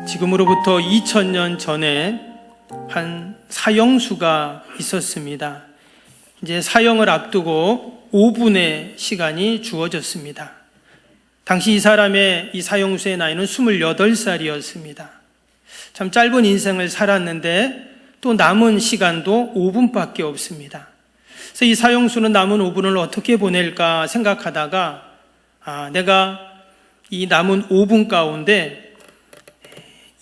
지금으로부터 2000년 전에 한 사형수가 있었습니다. 이제 사형을 앞두고 5분의 시간이 주어졌습니다. 당시 이 사람의 이 사형수의 나이는 28살이었습니다. 참 짧은 인생을 살았는데 또 남은 시간도 5분밖에 없습니다. 그래서 이 사형수는 남은 5분을 어떻게 보낼까 생각하다가 내가 이 남은 5분 가운데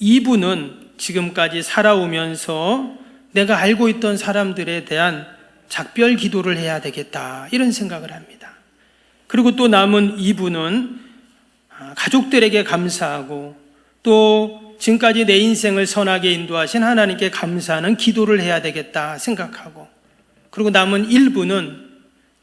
2분은 지금까지 살아오면서 내가 알고 있던 사람들에 대한 작별 기도를 해야 되겠다, 이런 생각을 합니다. 그리고 또 남은 2분은 가족들에게 감사하고 또 지금까지 내 인생을 선하게 인도하신 하나님께 감사하는 기도를 해야 되겠다 생각하고, 그리고 남은 1분은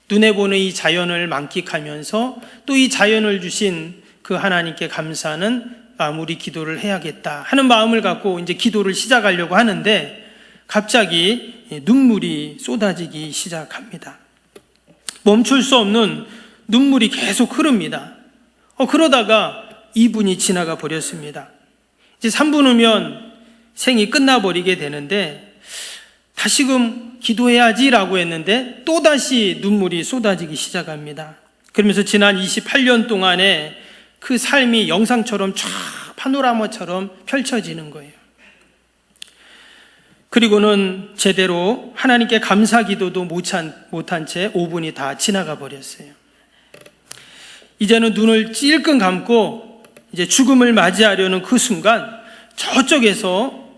눈에 보는 이 자연을 만끽하면서 또 이 자연을 주신 그 하나님께 감사하는 마무리 기도를 해야겠다 하는 마음을 갖고 이제 기도를 시작하려고 하는데 갑자기 눈물이 쏟아지기 시작합니다. 멈출 수 없는 눈물이 계속 흐릅니다. 그러다가 2분이 지나가 버렸습니다. 이제 3분 후면 생이 끝나버리게 되는데 다시금 기도해야지라고 했는데 또다시 눈물이 쏟아지기 시작합니다. 그러면서 지난 28년 동안에 그 삶이 영상처럼 쫙 파노라마처럼 펼쳐지는 거예요. 그리고는 제대로 하나님께 감사 기도도 못한 채 5분이 다 지나가 버렸어요. 이제는 눈을 찔끔 감고 이제 죽음을 맞이하려는 그 순간 저쪽에서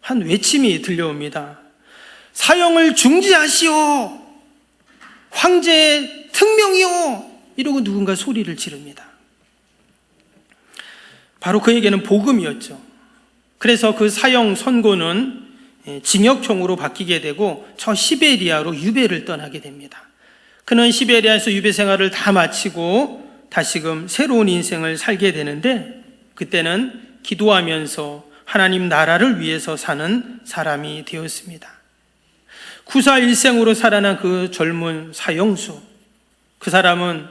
한 외침이 들려옵니다. 사형을 중지하시오! 황제의 특명이요! 이러고 누군가 소리를 지릅니다. 바로 그에게는 복음이었죠. 그래서 그 사형 선고는 징역형으로 바뀌게 되고 저 시베리아로 유배를 떠나게 됩니다. 그는 시베리아에서 유배 생활을 다 마치고 다시금 새로운 인생을 살게 되는데 그때는 기도하면서 하나님 나라를 위해서 사는 사람이 되었습니다. 구사일생으로 살아난 그 젊은 사형수, 그 사람은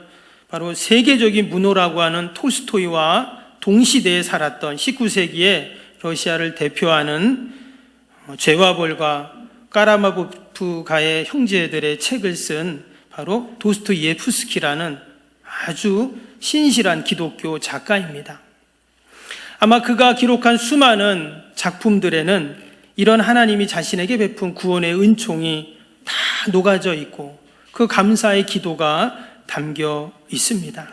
바로 세계적인 문호라고 하는 톨스토이와 동시대에 살았던 19세기의 러시아를 대표하는 죄와 벌과 까라마보프가의 형제들의 책을 쓴 바로 도스토예프스키라는 아주 신실한 기독교 작가입니다. 아마 그가 기록한 수많은 작품들에는 이런 하나님이 자신에게 베푼 구원의 은총이 다 녹아져 있고 그 감사의 기도가 담겨 있습니다.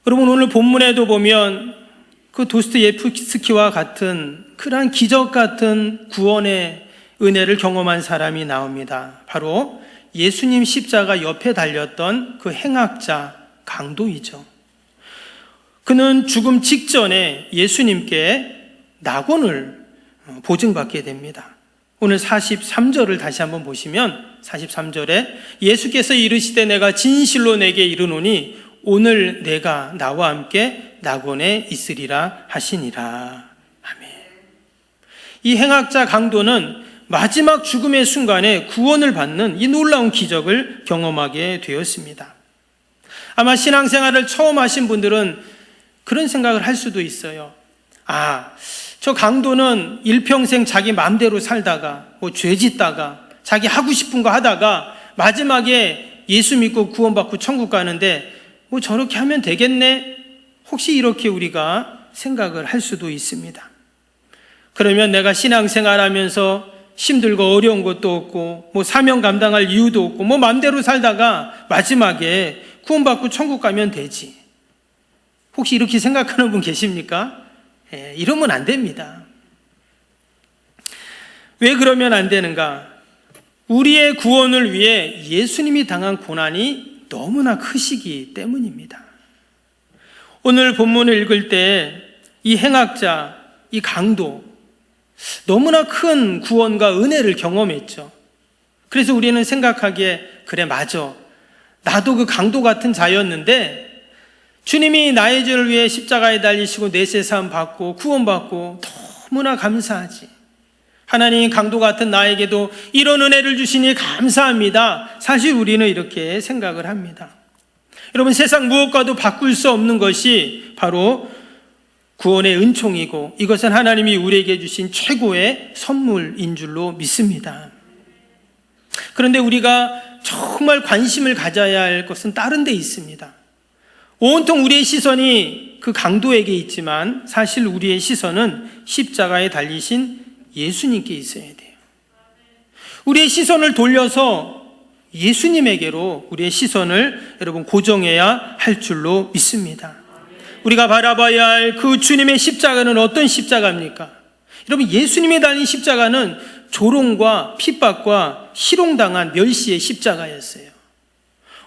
여러분, 오늘 본문에도 보면 그 도스토예프스키와 같은 그러한 기적 같은 구원의 은혜를 경험한 사람이 나옵니다. 바로 예수님 십자가 옆에 달렸던 그 행악자 강도이죠. 그는 죽음 직전에 예수님께 낙원을 보증받게 됩니다. 오늘 43절을 다시 한번 보시면 43절에 예수께서 이르시되 내가 진실로 내게 이르노니 오늘 내가 나와 함께 낙원에 있으리라 하시니라. 아멘. 이 행악자 강도는 마지막 죽음의 순간에 구원을 받는 이 놀라운 기적을 경험하게 되었습니다. 아마 신앙생활을 처음 하신 분들은 그런 생각을 할 수도 있어요. 저 강도는 일평생 자기 마음대로 살다가 죄 짓다가 자기 하고 싶은 거 하다가 마지막에 예수 믿고 구원받고 천국 가는데 저렇게 하면 되겠네? 혹시 이렇게 우리가 생각을 할 수도 있습니다. 그러면 내가 신앙생활하면서 힘들고 어려운 것도 없고 사명 감당할 이유도 없고 마음대로 살다가 마지막에 구원받고 천국 가면 되지. 혹시 이렇게 생각하는 분 계십니까? 이러면 안 됩니다. 왜 그러면 안 되는가? 우리의 구원을 위해 예수님이 당한 고난이 너무나 크시기 때문입니다. 오늘 본문을 읽을 때 이 행악자, 이 강도, 너무나 큰 구원과 은혜를 경험했죠. 그래서 우리는 생각하기에 그래, 맞아, 나도 그 강도 같은 자였는데 주님이 나의 죄를 위해 십자가에 달리시고 내세 사함 받고 구원받고 너무나 감사하지. 하나님, 강도 같은 나에게도 이런 은혜를 주시니 감사합니다. 사실 우리는 이렇게 생각을 합니다. 여러분, 세상 무엇과도 바꿀 수 없는 것이 바로 구원의 은총이고 이것은 하나님이 우리에게 주신 최고의 선물인 줄로 믿습니다. 그런데 우리가 정말 관심을 가져야 할 것은 다른 데 있습니다. 온통 우리의 시선이 그 강도에게 있지만 사실 우리의 시선은 십자가에 달리신 예수님께 있어야 돼요. 우리의 시선을 돌려서 예수님에게로 우리의 시선을 여러분 고정해야 할 줄로 믿습니다. 우리가 바라봐야 할 그 주님의 십자가는 어떤 십자가입니까? 여러분, 예수님이 달린 십자가는 조롱과 핍박과 희롱당한 멸시의 십자가였어요.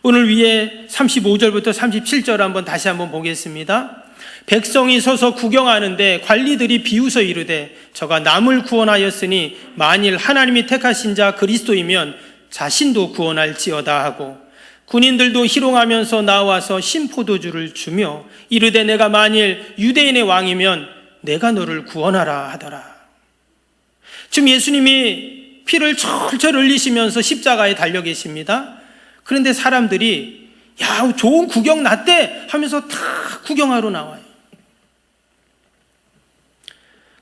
오늘 위에 35절부터 37절 다시 한번 보겠습니다. 백성이 서서 구경하는데 관리들이 비웃어 이르되 저가 남을 구원하였으니 만일 하나님이 택하신 자 그리스도이면 자신도 구원할지어다 하고 군인들도 희롱하면서 나와서 신포도주를 주며 이르되 내가 만일 유대인의 왕이면 내가 너를 구원하라 하더라. 지금 예수님이 피를 철철 흘리시면서 십자가에 달려 계십니다. 그런데 사람들이 야, 좋은 구경 났대 하면서 다 구경하러 나와요.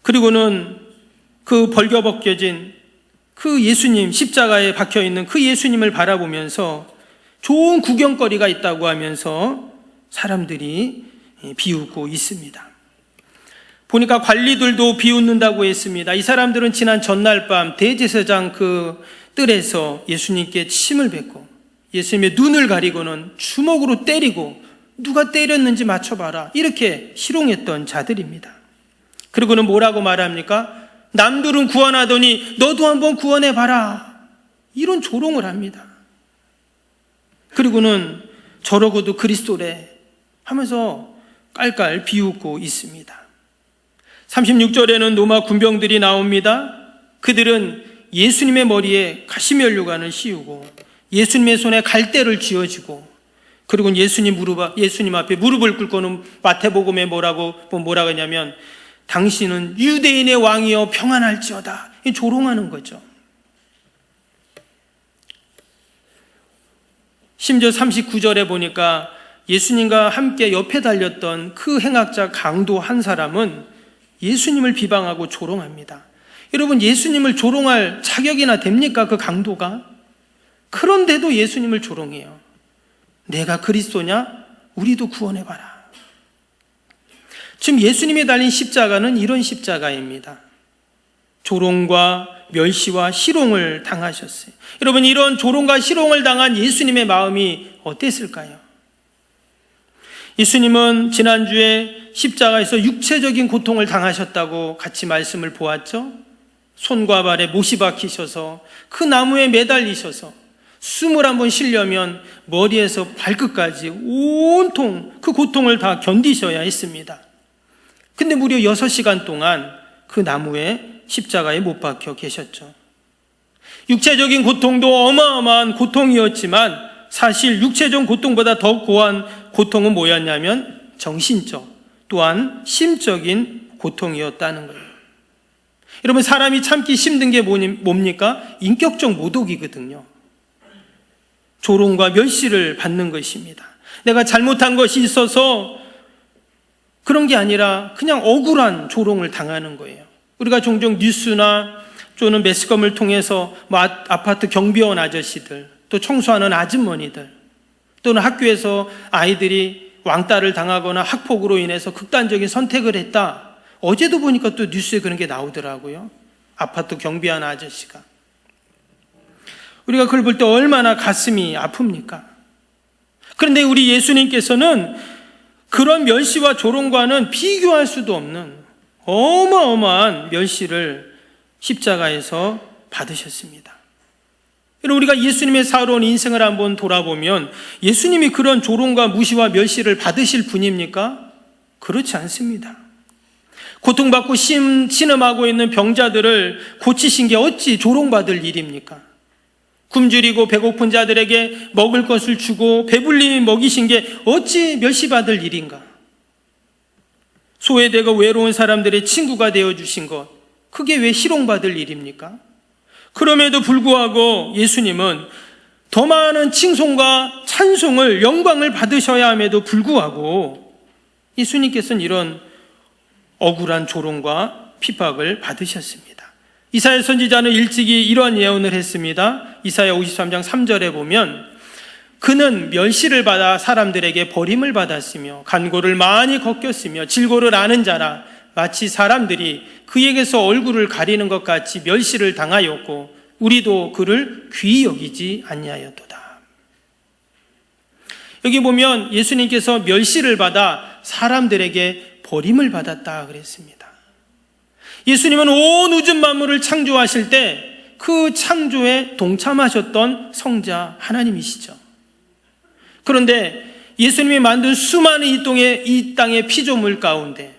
그리고는 그 벌겨벗겨진 그 예수님, 십자가에 박혀있는 그 예수님을 바라보면서 좋은 구경거리가 있다고 하면서 사람들이 비웃고 있습니다. 보니까 관리들도 비웃는다고 했습니다. 이 사람들은 지난 전날 밤 대제사장 그 뜰에서 예수님께 침을 뱉고 예수님의 눈을 가리고는 주먹으로 때리고 누가 때렸는지 맞춰봐라 이렇게 희롱했던 자들입니다. 그리고는 뭐라고 말합니까? 남들은 구원하더니 너도 한번 구원해봐라 이런 조롱을 합니다. 그리고는 저러고도 그리스도래 하면서 깔깔 비웃고 있습니다. 36절에는 로마 군병들이 나옵니다. 그들은 예수님의 머리에 가시면류관을 씌우고 예수님의 손에 갈대를 쥐어주고 그리고 예수님 앞에 무릎을 꿇고는 마태복음에 뭐라고 했냐면 당신은 유대인의 왕이여 평안할지어다 조롱하는 거죠. 심지어 39절에 보니까 예수님과 함께 옆에 달렸던 그 행악자 강도 한 사람은 예수님을 비방하고 조롱합니다. 여러분, 예수님을 조롱할 자격이나 됩니까? 그 강도가? 그런데도 예수님을 조롱해요. 내가 그리스도냐? 우리도 구원해봐라. 지금 예수님이 달린 십자가는 이런 십자가입니다. 조롱과 멸시와 희롱을 당하셨어요. 여러분, 이런 조롱과 희롱을 당한 예수님의 마음이 어땠을까요? 예수님은 지난주에 십자가에서 육체적인 고통을 당하셨다고 같이 말씀을 보았죠. 손과 발에 못이 박히셔서 그 나무에 매달리셔서 숨을 한번 쉬려면 머리에서 발끝까지 온통 그 고통을 다 견디셔야 했습니다. 근데 무려 6시간 동안 그 나무에 십자가에 못 박혀 계셨죠. 육체적인 고통도 어마어마한 고통이었지만 사실 육체적 고통보다 더 고한 고통은 뭐였냐면 정신적 또한 심적인 고통이었다는 거예요. 여러분, 사람이 참기 힘든 게 뭡니까? 인격적 모독이거든요. 조롱과 멸시를 받는 것입니다. 내가 잘못한 것이 있어서 그런 게 아니라 그냥 억울한 조롱을 당하는 거예요. 우리가 종종 뉴스나 또는 매스컴을 통해서 아파트 경비원 아저씨들, 또 청소하는 아주머니들, 또는 학교에서 아이들이 왕따를 당하거나 학폭으로 인해서 극단적인 선택을 했다. 어제도 보니까 또 뉴스에 그런 게 나오더라고요. 아파트 경비하는 아저씨가. 우리가 그걸 볼 때 얼마나 가슴이 아픕니까? 그런데 우리 예수님께서는 그런 멸시와 조롱과는 비교할 수도 없는 어마어마한 멸시를 십자가에서 받으셨습니다. 여러분, 우리가 예수님의 살아온 인생을 한번 돌아보면 예수님이 그런 조롱과 무시와 멸시를 받으실 분입니까? 그렇지 않습니다. 고통받고 신음하고 있는 병자들을 고치신 게 어찌 조롱받을 일입니까? 굶주리고 배고픈 자들에게 먹을 것을 주고 배불리 먹이신 게 어찌 멸시받을 일인가? 소외되고 외로운 사람들의 친구가 되어주신 것, 그게 왜 희롱받을 일입니까? 그럼에도 불구하고 예수님은 더 많은 칭송과 찬송을 영광을 받으셔야 함에도 불구하고 예수님께서는 이런 억울한 조롱과 핍박을 받으셨습니다. 이사야 선지자는 일찍이 이런 예언을 했습니다. 이사야 53장 3절에 보면 그는 멸시를 받아 사람들에게 버림을 받았으며 간고를 많이 걷겼으며 질고를 아는 자라 마치 사람들이 그에게서 얼굴을 가리는 것 같이 멸시를 당하였고 우리도 그를 귀히 여기지 아니하였도다. 여기 보면 예수님께서 멸시를 받아 사람들에게 버림을 받았다 그랬습니다. 예수님은 온 우주 만물을 창조하실 때 그 창조에 동참하셨던 성자 하나님이시죠. 그런데 예수님이 만든 수많은 이 땅의 피조물 가운데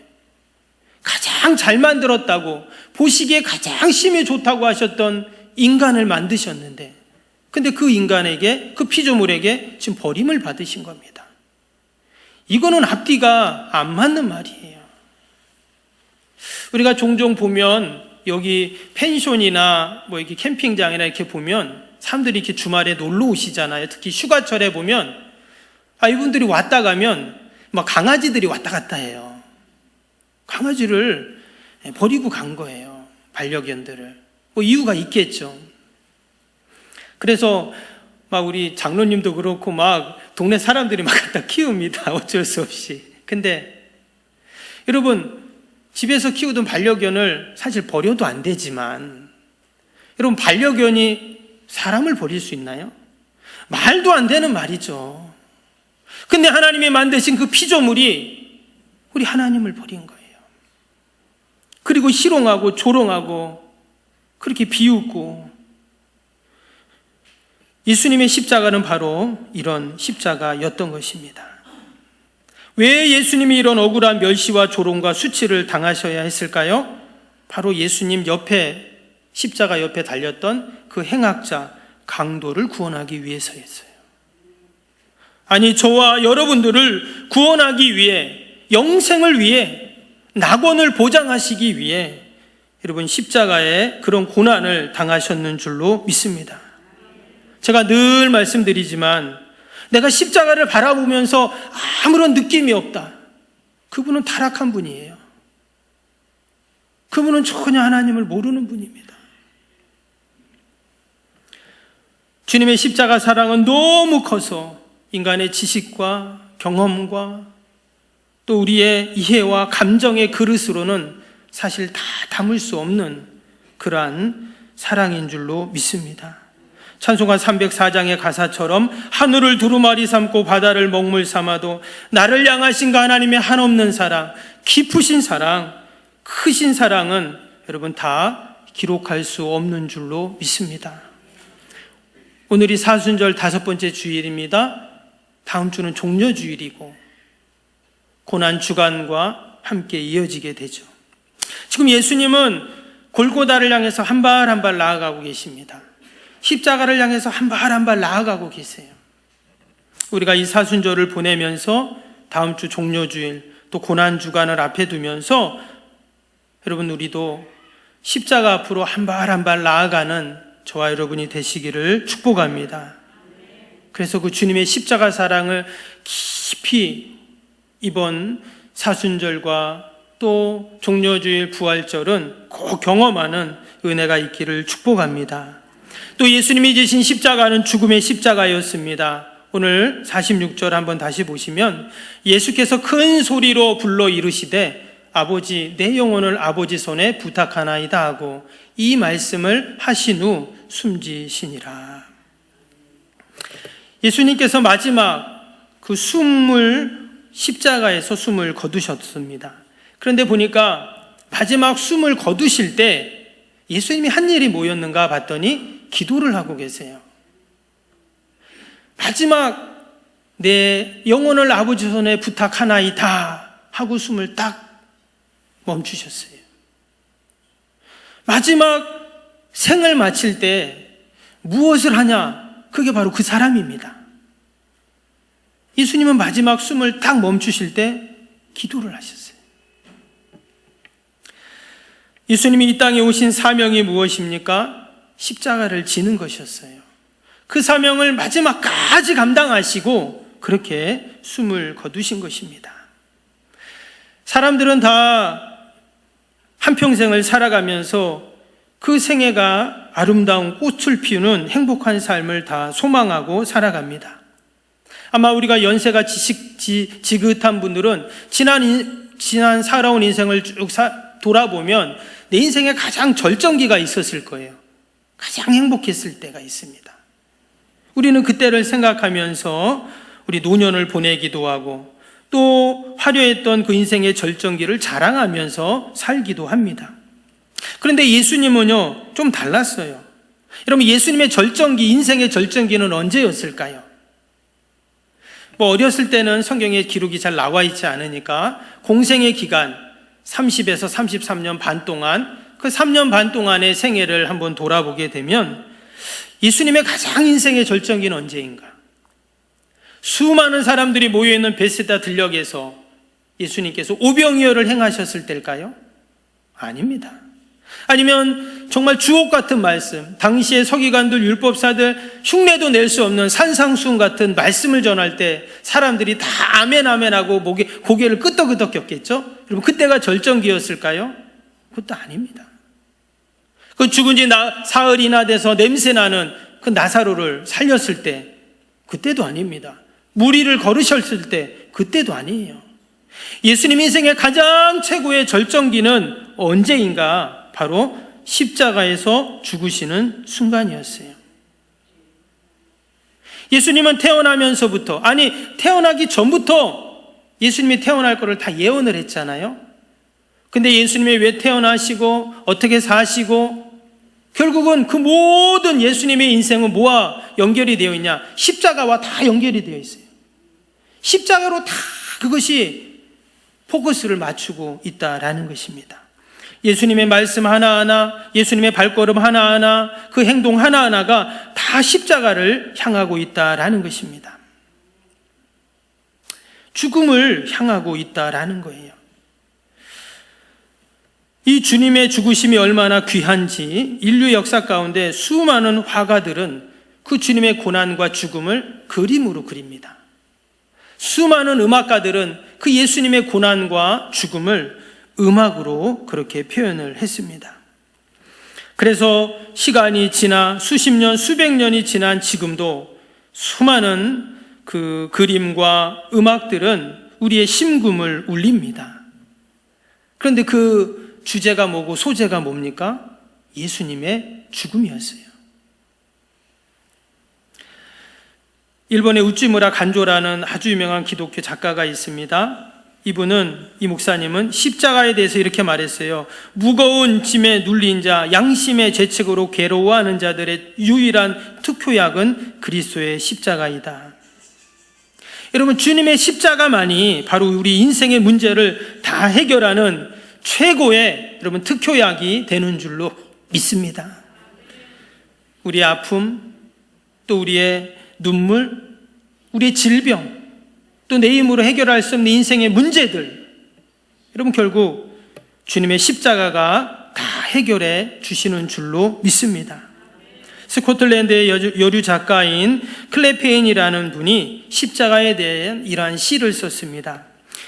가장 잘 만들었다고, 보시기에 가장 심히 좋다고 하셨던 인간을 만드셨는데, 근데 그 인간에게, 그 피조물에게 지금 버림을 받으신 겁니다. 이거는 앞뒤가 안 맞는 말이에요. 우리가 종종 보면 여기 펜션이나 뭐 이렇게 캠핑장이나 이렇게 보면 사람들이 이렇게 주말에 놀러 오시잖아요. 특히 휴가철에 보면 이분들이 왔다 가면 막 강아지들이 왔다 갔다 해요. 강아지를 버리고 간 거예요. 반려견들을. 뭐 이유가 있겠죠. 그래서 막 우리 장로님도 그렇고 막 동네 사람들이 막 갖다 키웁니다. 어쩔 수 없이. 근데 여러분, 집에서 키우던 반려견을 사실 버려도 안 되지만, 여러분, 반려견이 사람을 버릴 수 있나요? 말도 안 되는 말이죠. 근데 하나님이 만드신 그 피조물이 우리 하나님을 버린 거예요. 그리고 희롱하고 조롱하고 그렇게 비웃고, 예수님의 십자가는 바로 이런 십자가였던 것입니다. 왜 예수님이 이런 억울한 멸시와 조롱과 수치를 당하셔야 했을까요? 바로 예수님 옆에, 십자가 옆에 달렸던 그 행악자 강도를 구원하기 위해서였어요. 아니, 저와 여러분들을 구원하기 위해, 영생을 위해, 낙원을 보장하시기 위해 여러분 십자가에 그런 고난을 당하셨는 줄로 믿습니다. 제가 늘 말씀드리지만 내가 십자가를 바라보면서 아무런 느낌이 없다. 그분은 타락한 분이에요. 그분은 전혀 하나님을 모르는 분입니다. 주님의 십자가 사랑은 너무 커서 인간의 지식과 경험과 또 우리의 이해와 감정의 그릇으로는 사실 다 담을 수 없는 그러한 사랑인 줄로 믿습니다. 찬송가 304장의 가사처럼 하늘을 두루마리 삼고 바다를 먹물 삼아도 나를 향하신 그 하나님의 한없는 사랑, 깊으신 사랑, 크신 사랑은 여러분 다 기록할 수 없는 줄로 믿습니다. 오늘이 사순절 5번째 주일입니다. 다음 주는 종려주일이고 고난주간과 함께 이어지게 되죠. 지금 예수님은 골고다를 향해서 한 발 한 발 나아가고 계십니다. 십자가를 향해서 한 발 한 발 나아가고 계세요. 우리가 이 사순절을 보내면서 다음 주 종려주일 또 고난주간을 앞에 두면서 여러분 우리도 십자가 앞으로 한 발 한 발 나아가는 저와 여러분이 되시기를 축복합니다. 그래서 그 주님의 십자가 사랑을 깊이 이번 사순절과 또 종려주일 부활절은 꼭 경험하는 은혜가 있기를 축복합니다. 또 예수님이 지신 십자가는 죽음의 십자가였습니다. 오늘 46절 한번 다시 보시면 예수께서 큰 소리로 불러 이르시되 아버지 내 영혼을 아버지 손에 부탁하나이다 하고 이 말씀을 하신 후 숨지시니라. 예수님께서 마지막 그 십자가에서 숨을 거두셨습니다. 그런데 보니까 마지막 숨을 거두실 때 예수님이 한 일이 뭐였는가 봤더니 기도를 하고 계세요. 마지막 내 영혼을 아버지 손에 부탁하나이다 하고 숨을 딱 멈추셨어요. 마지막 생을 마칠 때 무엇을 하냐? 그게 바로 그 사람입니다. 예수님은 마지막 숨을 딱 멈추실 때 기도를 하셨어요. 예수님이 이 땅에 오신 사명이 무엇입니까? 십자가를 지는 것이었어요. 그 사명을 마지막까지 감당하시고 그렇게 숨을 거두신 것입니다. 사람들은 다 한평생을 살아가면서 그 생애가 아름다운 꽃을 피우는 행복한 삶을 다 소망하고 살아갑니다. 아마 우리가 연세가 지긋한 분들은 지난 살아온 인생을 쭉 돌아보면 내 인생에 가장 절정기가 있었을 거예요. 가장 행복했을 때가 있습니다. 우리는 그때를 생각하면서 우리 노년을 보내기도 하고 또 화려했던 그 인생의 절정기를 자랑하면서 살기도 합니다. 그런데 예수님은요, 좀 달랐어요. 여러분, 예수님의 절정기, 인생의 절정기는 언제였을까요? 어렸을 때는 성경에 기록이 잘 나와 있지 않으니까 공생의 기간 30에서 33년 반 동안, 그 3년 반 동안의 생애를 한번 돌아보게 되면 예수님의 가장 인생의 절정기는 언제인가? 수많은 사람들이 모여있는 베세다 들녘에서 예수님께서 오병이어를 행하셨을 때일까요? 아닙니다. 아니면 정말 주옥 같은 말씀, 당시의 서기관들, 율법사들 흉내도 낼 수 없는 산상수훈 같은 말씀을 전할 때 사람들이 다 아멘 아멘 하고 고개를 끄덕끄덕 겼겠죠? 여러분, 그때가 절정기였을까요? 그것도 아닙니다. 그 죽은 지 사흘이나 돼서 냄새나는 그 나사로를 살렸을 때, 그때도 아닙니다. 무리를 걸으셨을 때, 그때도 아니에요. 예수님 인생의 가장 최고의 절정기는 언제인가? 바로 십자가에서 죽으시는 순간이었어요. 예수님은 태어나면서부터, 태어나기 전부터 예수님이 태어날 거를 다 예언을 했잖아요. 근데 예수님이 왜 태어나시고 어떻게 사시고 결국은 그 모든 예수님의 인생은 뭐와 연결이 되어 있냐? 십자가와 다 연결이 되어 있어요. 십자가로 다 그것이 포커스를 맞추고 있다라는 것입니다. 예수님의 말씀 하나하나, 예수님의 발걸음 하나하나, 그 행동 하나하나가 다 십자가를 향하고 있다라는 것입니다. 죽음을 향하고 있다라는 거예요. 이 주님의 죽으심이 얼마나 귀한지 인류 역사 가운데 수많은 화가들은 그 주님의 고난과 죽음을 그림으로 그립니다. 수많은 음악가들은 그 예수님의 고난과 죽음을 음악으로 그렇게 표현을 했습니다. 그래서 시간이 지나 수십 년, 수백 년이 지난 지금도 수많은 그 그림과 음악들은 우리의 심금을 울립니다. 그런데 그 주제가 뭐고 소재가 뭡니까? 예수님의 죽음이었어요. 일본의 우찌무라 간조라는 아주 유명한 기독교 작가가 있습니다. 이 목사님은 십자가에 대해서 이렇게 말했어요. 무거운 짐에 눌린 자, 양심의 죄책으로 괴로워하는 자들의 유일한 투표약은 그리스도의 십자가이다. 여러분, 주님의 십자가만이 바로 우리 인생의 문제를 다 해결하는 최고의 여러분 특효약이 되는 줄로 믿습니다. 우리의 아픔, 또 우리의 눈물, 우리의 질병, 또 내 힘으로 해결할 수 없는 인생의 문제들, 여러분 결국 주님의 십자가가 다 해결해 주시는 줄로 믿습니다. 스코틀랜드의 여류 작가인 클레페인이라는 분이 십자가에 대한 이러한 시를 썼습니다.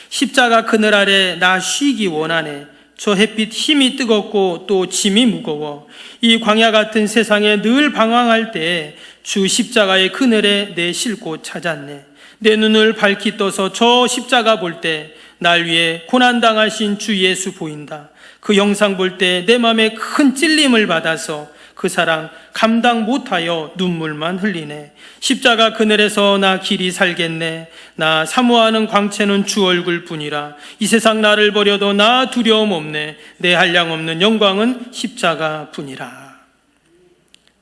십자가 그늘 아래 나 쉬기 원하네. 저 햇빛 힘이 뜨겁고 또 짐이 무거워. 이 광야 같은 세상에 늘 방황할 때 주 십자가의 그늘에 내 쉴 곳 찾았네. 내 눈을 밝히 떠서 저 십자가 볼 때 날 위해 고난당하신 주 예수 보인다. 그 영상 볼 때 내 마음에 큰 찔림을 받아서 그 사랑 감당 못하여 눈물만 흘리네. 십자가 그늘에서 나 길이 살겠네. 나 사모하는 광채는 주 얼굴뿐이라. 이 세상 나를 버려도 나 두려움 없네. 내 한량 없는 영광은 십자가뿐이라.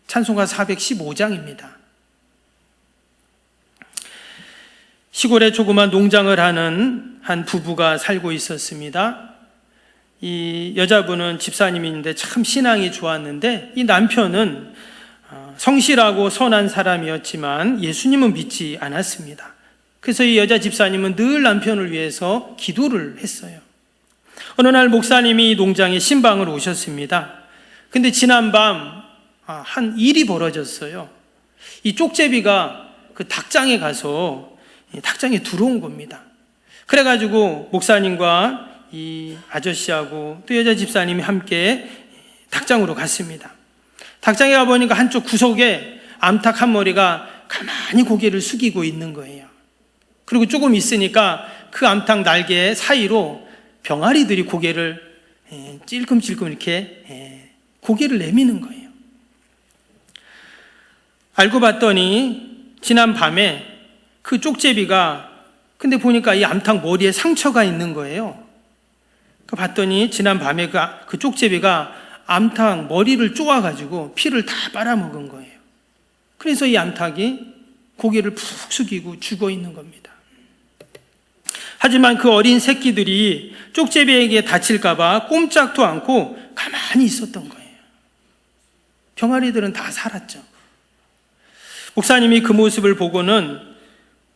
찬송가 415장입니다. 시골에 조그만 농장을 하는 한 부부가 살고 있었습니다. 이 여자분은 집사님인데 참 신앙이 좋았는데 이 남편은 성실하고 선한 사람이었지만 예수님은 믿지 않았습니다. 그래서 이 여자 집사님은 늘 남편을 위해서 기도를 했어요. 어느 날 목사님이 이 농장에 신방을 오셨습니다. 근데 지난밤 한 일이 벌어졌어요. 이 쪽제비가 그 닭장에 가서 닭장에 들어온 겁니다. 그래가지고 목사님과 이 아저씨하고 또 여자 집사님이 함께 닭장으로 갔습니다. 닭장에 가보니까 한쪽 구석에 암탉 한 마리가 가만히 고개를 숙이고 있는 거예요. 그리고 조금 있으니까 그 암탉 날개 사이로 병아리들이 고개를 찔끔찔끔 이렇게 고개를 내미는 거예요. 알고 봤더니 지난 밤에 그 쪽제비가, 근데 보니까 이 암탉 머리에 상처가 있는 거예요. 봤더니 지난 밤에 그 쪽제비가 암탉 머리를 쪼아가지고 피를 다 빨아먹은 거예요. 그래서 이 암탉이 고개를 푹 숙이고 죽어 있는 겁니다. 하지만 그 어린 새끼들이 쪽제비에게 다칠까봐 꼼짝도 않고 가만히 있었던 거예요. 병아리들은 다 살았죠. 목사님이 그 모습을 보고는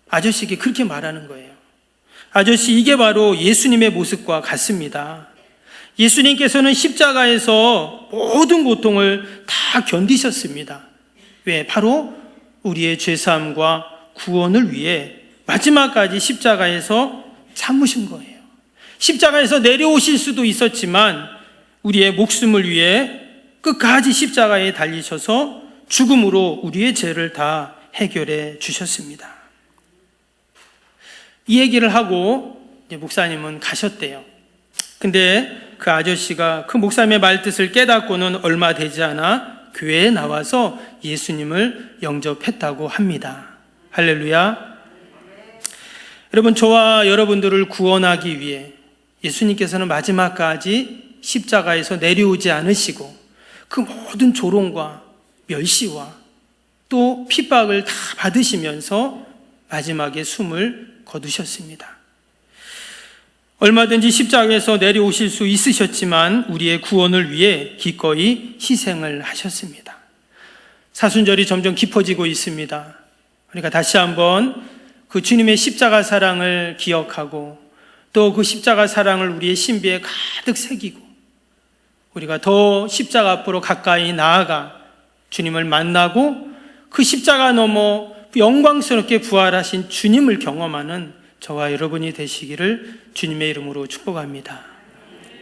아저씨에게 그렇게 말하는 거예요. 아저씨, 이게 바로 예수님의 모습과 같습니다. 예수님께서는 십자가에서 모든 고통을 다 견디셨습니다. 왜? 바로 우리의 죄사함과 구원을 위해 마지막까지 십자가에서 참으신 거예요. 십자가에서 내려오실 수도 있었지만 우리의 목숨을 위해 끝까지 십자가에 달리셔서 죽음으로 우리의 죄를 다 해결해 주셨습니다. 이 얘기를 하고 이제 목사님은 가셨대요. 근데 그 아저씨가 그 목사님의 말뜻을 깨닫고는 얼마 되지 않아 교회에 나와서 예수님을 영접했다고 합니다. 할렐루야. 여러분, 저와 여러분들을 구원하기 위해 예수님께서는 마지막까지 십자가에서 내려오지 않으시고 그 모든 조롱과 멸시와 또 핍박을 다 받으시면서 마지막에 숨을 거두셨습니다. 얼마든지 십자가에서 내려오실 수 있으셨지만 우리의 구원을 위해 기꺼이 희생을 하셨습니다. 사순절이 점점 깊어지고 있습니다. 그러니까 다시 한번 그 주님의 십자가 사랑을 기억하고 또 그 십자가 사랑을 우리의 신비에 가득 새기고 우리가 더 십자가 앞으로 가까이 나아가 주님을 만나고 그 십자가 넘어 영광스럽게 부활하신 주님을 경험하는 저와 여러분이 되시기를 주님의 이름으로 축복합니다.